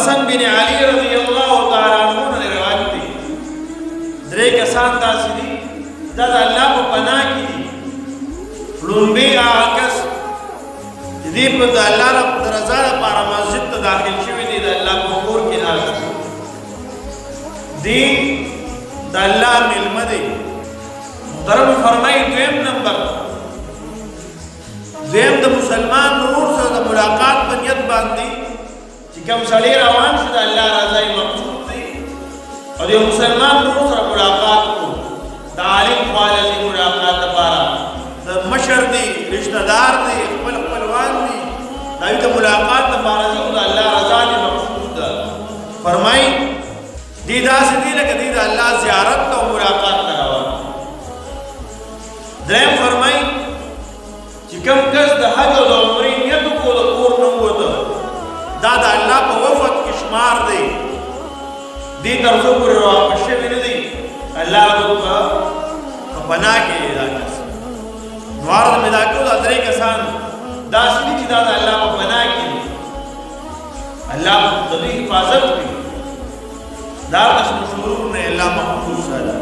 حسن بن علي رضی اللہ تعالی عنہ نے روایت دی درې کسان داسې دي دا د الله په پناه کې دي لومبي هغه کس چې دې په د الله رب رضا لپاره مسجد ته داخل شوي دي د الله په کور کې ناست دي د الله مېلمه دی محترم فرمایي دویم نمبر دویم د مسلمان ورور سره د ملاقات په نیت باندې چې کوم سړی روان شو د الله رضا یې مقصود دی او د مسلمان ورور سره ملاقات کو د عالم خالص ملاقات لپاره د مشر دی رشتہ دار دی خپل خپلوان دی دای ته ملاقات لپاره دی د الله رضا یې مقصود ده فرمایي دی داسې دی لکه دی د الله زیارت او ملاقات ته روان دریم فرمایي چې کوم کس د حج او د عمرې نیت وکړو د کور نه ووته دا د الله په وفد کې شمار دی دې ترڅو پورې واپس شوي نه دي الله په پناه کې دا کس نو عرض مې دا کړو دا درې کسان داسې دي چې دا د الله په پناه کې دي الله د دوی حفاظت کوي دا قسم شرور نه الله محفوظ ساتي